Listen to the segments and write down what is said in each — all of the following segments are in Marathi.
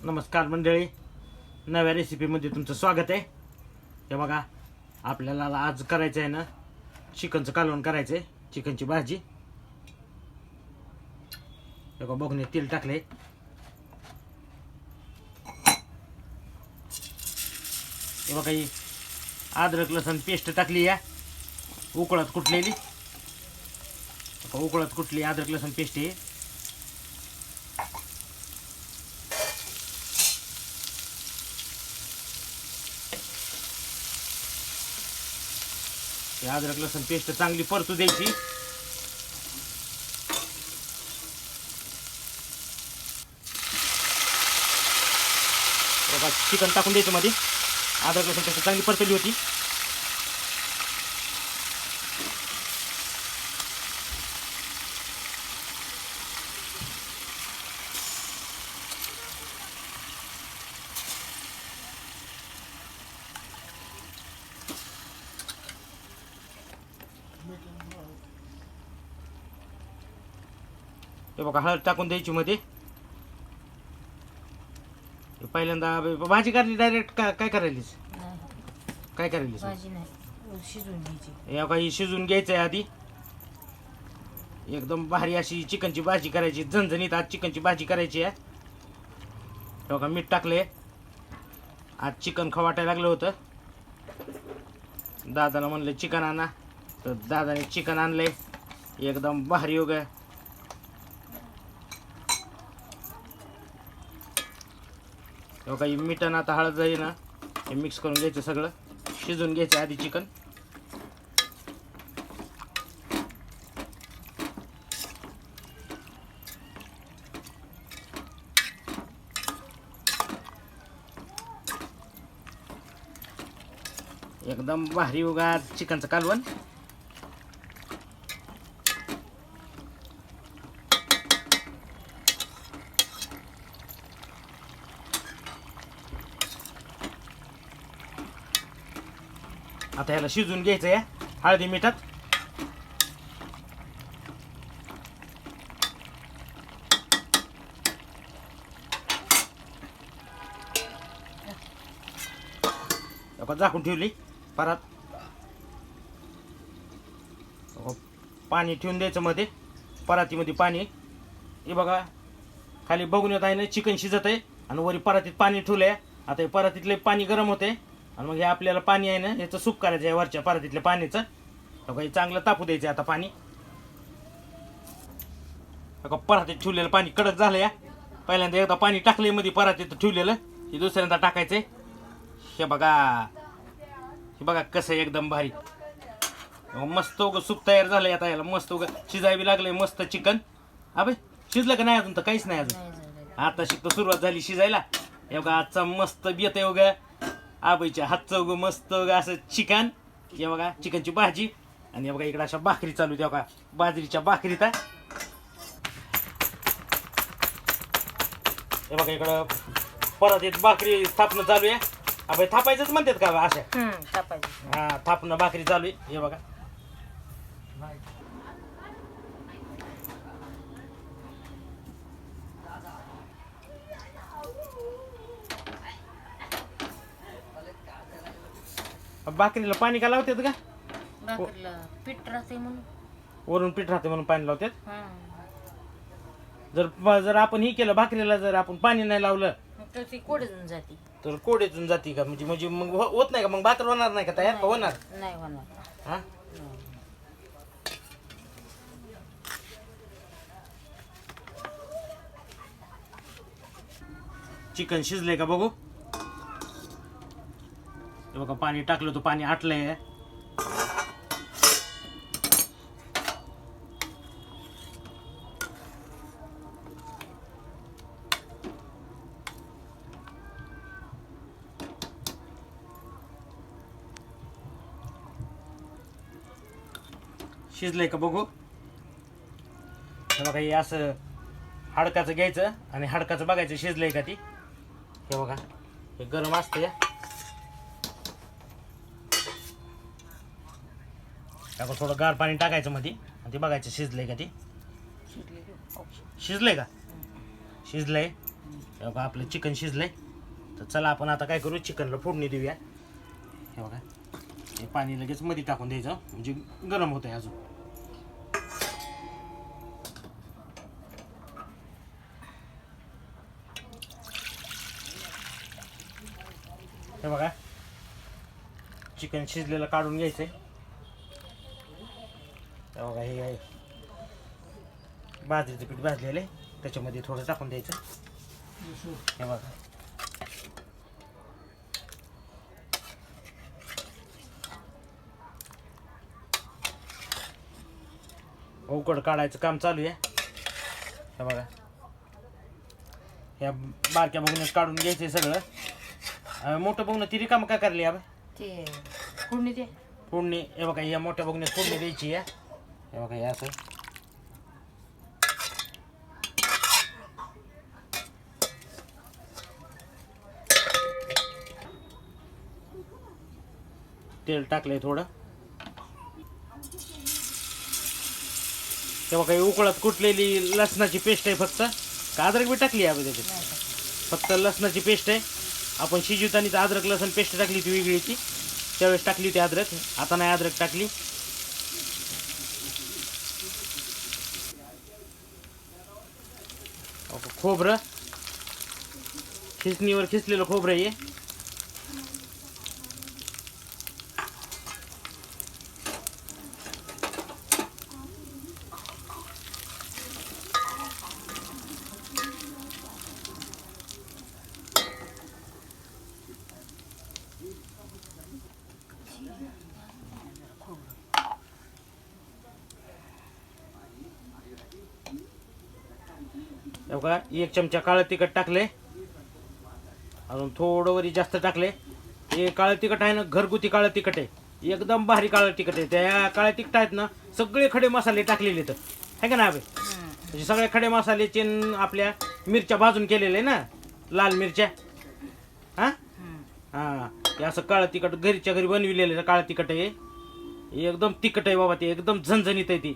नमस्कार मंडळी, नव्या रेसिपीमध्ये तुमचं स्वागत आहे. हे बघा, आपल्याला आज करायचं आहे ना, चिकनचं कालवण करायचं आहे, चिकनची भाजी. हे बघा, बघणे तेल टाकले. हे बघा, ही अद्रक लसूण पेस्ट टाकली आहे, उकळत कुटलेली. उकळत कुटली अद्रक लसूण पेस्ट आहे. अद्रक लसूण पेस्ट चांगली परतू द्यायची. चिकन टाकून द्यायचं मध्ये. अद्रक लसूण पेस्ट चांगली परतली होती. हे बघा, हळद टाकून द्यायची मध्ये. पहिल्यांदा भाजी करायची डायरेक्ट काय करायलीस? काय करायलीस? भाजी नाही, शिजवून घ्यायची. हे बघा, ही शिजवून घ्यायचं आहे आधी. एकदम भारी अशी चिकनची भाजी करायची, झणझणीत आज चिकनची भाजी करायची आहे. हे बघा, मीठ टाकले. आज चिकन खवाटायला लागलं होतं. दादाला म्हणलं चिकन आणा, तर दादाने चिकन आणलंय. एकदम भारी उगा. काही मीठन आता हळद आहे ना, हे मिक्स करून घ्यायचं. सगळं शिजवून घ्यायचं आधी चिकन. एकदम भारी उगा चिकनचं कालवण. आता ह्याला शिजून घ्यायचं आहे हळदी मिठात. झाकून ठेवली. परत पाणी ठेवून द्यायचं मध्ये, परातीमध्ये पाणी. हे बघा, खाली बघून येत आहे ना, चिकन शिजत आहे आणि वरी परातीत पाणी ठेवलंय. आता हे परातीतले पाणी गरम होते आणि मग हे आपल्याला पाणी आहे ना, याचं सूप करायचं आहे वरच्या परातीतल्या पाण्याचं. हे चांगलं तापू द्यायचं आता पाणी. परातीत ठेवलेलं पाणी कडक झालं या. पहिल्यांदा एकदा पाणी टाकलंय मध्ये परातीत ठेवलेलं, हे दुसऱ्यांदा टाकायचंय. हे बघा कसं एकदम भारी मस्त उगं सूप तयार झालंय. आता याला मस्त उगं शिजायला लागलंय मस्त चिकन. अबे शिजलं का नाही अजून? तर काहीच नाही अजून, आता शिकतो सुरुवात झाली शिजायला. हे बघा, आजचा मस्त बेत आहे उगं आबाईच्या हातचं उगं मस्त उगं असं चिकन. हे बघा, चिकनची भाजी. आणि हे बघा, इकडं अशा भाकरी चालू द्या बघा, बाजरीच्या भाकरीत. हे बघा, इकडं परत एक भाकरी थापणं चालू आहे. अबे थापायचंच म्हणतात का अशा? थापायचं. हा, थापणं भाकरी चालू आहे. हे बघा, भाकरीला पाणी का लावतात का? भाकरीला पीठ राहते म्हणून. वरून पीठ राहते म्हणून पाणी लावतात. हा, जर आपण ही केलं भाकरीला, जर आपण पाणी नाही लावलं तर ती कोडून जाते. तर कोडेतून जाते का? म्हणजे मग होत नाही का? मग भाकर होणार नाही का तयार? का होणार? नाही होणार. हा, चिकन शिजले का बघू. हे बघा, पाणी टाकलं तर पाणी आटलंय. शिजलंय का बघू. हे बघा, हे असं हाडकाचं घ्यायचं आणि हाडकाचं बघायचं शिजलंय का ती. हे बघा, हे गरम असतं या. आपण थोडं गार पाणी टाकायचं मध्ये आणि ते बघायचं शिजलंय का ते. शिजलंय का? शिजलंय. हे बघा आपलं चिकन शिजलंय. तर चला आपण आता काय करू, चिकनला फोडणी देऊया. हे बघा हे पाणी लगेच मध्ये टाकून द्यायचं म्हणजे गरम होत आहे अजून. हे बघा चिकन शिजलेलं काढून घ्यायचंय. हे बघा हे आहे बाजरीचं पीठ भाजलेलं आहे, त्याच्यामध्ये थोडं टाकून द्यायचं. हे बघा उकड काढायचं काम चालू आहे. हे बघा ह्या बारक्या बघण्यात काढून घ्यायचंय सगळं. मोठं बघणं ती रिकामं काय करली अब ते फोडणी दे. फोडणी. हे बघा या मोठ्या बघण्यात फोडणी द्यायची आहे. हे बघा हे असं तेल टाकलंय थोडं. तेव्हा काही उकळत कुटलेली लसणाची पेस्ट आहे फक्त, का अद्रक बी टाकली आहे त्याच्यात? फक्त लसणाची पेस्ट आहे. आपण शिजवताना अद्रक लसण पेस्ट टाकली ती वेगळी ती, त्यावेळेस टाकली होती अद्रक, आता नाही अद्रक टाकली. खोबरं खिसणीवर खिसलेलं खोबरं आहे. बघा एक चमचा काळं तिखट टाकले, अजून थोडं वरी जास्त टाकले. हे काळं तिखट आहे ना, घरगुती काळं तिखट आहे, एकदम भारी काळं तिखट आहे. त्या काळ्या तिखट आहेत ना सगळे खडे मसाले टाकलेले तर आहे का ना अबे, म्हणजे सगळे खडे मसाल्याचे आपल्या मिरच्या भाजून केलेले ना, लाल मिरच्या. हां हां हे असं काळं तिखट घरीच्या घरी बनविलेलं काळं तिखट आहे. एकदम तिखट आहे बाबा, ते एकदम झणझणीत आहे ती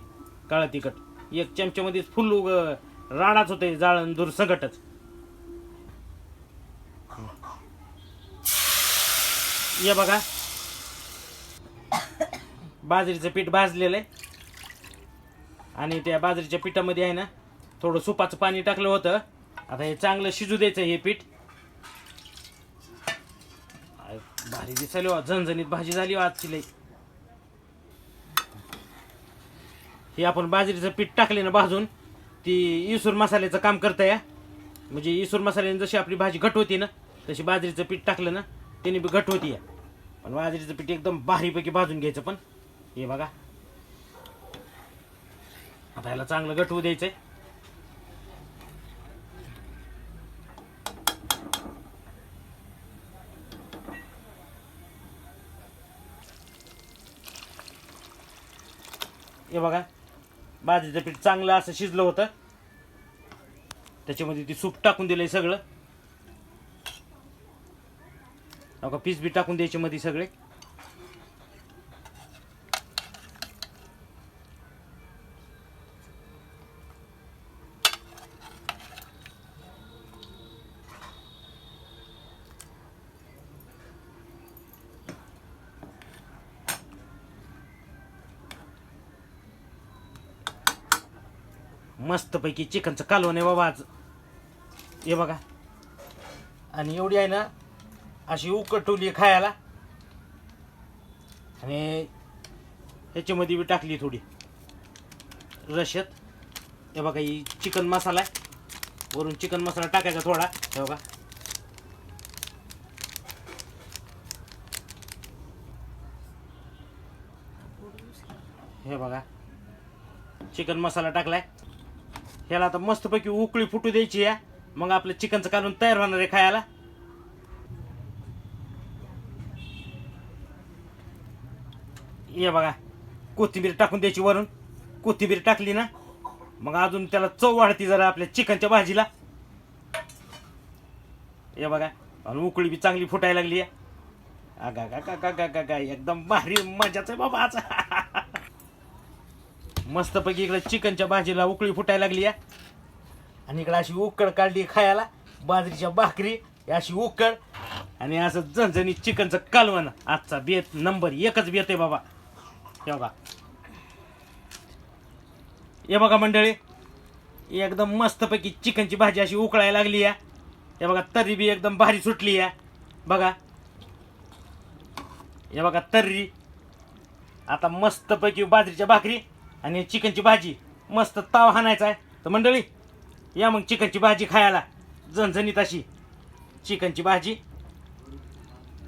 काळं तिखट. एक चमच्यामध्ये फुल राडाच होते, जाळण दूर संकटच. या बघा बाजरीचं पीठ भाजलेलं आहे आणि त्या बाजरीच्या पिठामध्ये आहे ना थोडं सुपाचं पाणी टाकलं होतं. आता हे चांगलं शिजू द्यायचं हे पीठ. भारी दिसायला हो, झणझणीत भाजी झाली आजची लई. हे आपण बाजरीचं पीठ टाकले ना भाजून, ती इसूर मसाल्याचं काम करतं या. म्हणजे इसूर मसाल्याने जशी आपली भाजी घट होती ना, तशी बाजरीचं पीठ टाकलं ना त्याने बी घट होती या. पण बाजरीचं पीठ एकदम भारीपैकी भाजून घ्यायचं. पण हे बघा आता याला चांगलं घट होऊ द्यायचंय. हे बघा बाजरीचं पीठ चांगलं असं शिजलं होतं, त्याच्यामध्ये ती सूप टाकून दिलंय सगळं. बघा पीस बी टाकून द्यायचे मध्ये सगळे. मस्तपैकी चिकनचं कालवण आहे बाबा आज. हे बघा आणि एवढी आहे ना अशी उकटवली खायला. आणि ह्याच्यामध्ये बी टाकली थोडी रशत. हे बघा ही चिकन मसाला आहे, वरून चिकन मसाला टाकायचा थोडा. हे बघा हे बघा चिकन मसाला टाकलाय. ह्याला आता मस्तपैकी उकळी फुटू द्यायची आहे, मग आपलं चिकनचं कालवण तयार होणार आहे खायला. हे बघा कोथिंबीर टाकून द्यायची वरून. कोथिंबीर टाकली ना मग अजून त्याला चव वाढती जरा आपल्या चिकनच्या भाजीला. हे बघा आणि उकळी बी चांगली फुटायला लागली आहे. अगा गा गा गा गा गा एकदम भारी मजाच आहे बाबा आज. मस्तपैकी इकडे चिकनच्या भाजीला उकळी फुटायला लागली आहे आणि इकडे अशी उकळ काढली खायला. बाजरीच्या भाकरी अशी उकळ आणि असं झणझणीत चिकनचं कालवण. आजचा बेत नंबर एकच बेत आहे बाबा. हे बघा, हे बघा मंडळी, एकदम मस्तपैकी चिकनची भाजी अशी उकळायला लागली या. हे बघा तर्री बी एकदम भारी सुटली या. बघा, हे बघा तर्री. आता मस्तपैकी बाजरीच्या भाकरी आणि चिकनची भाजी मस्त ताव हाणायचा आहे. तर मंडळी या मग चिकनची भाजी खायला. झणझणीत अशी चिकनची भाजी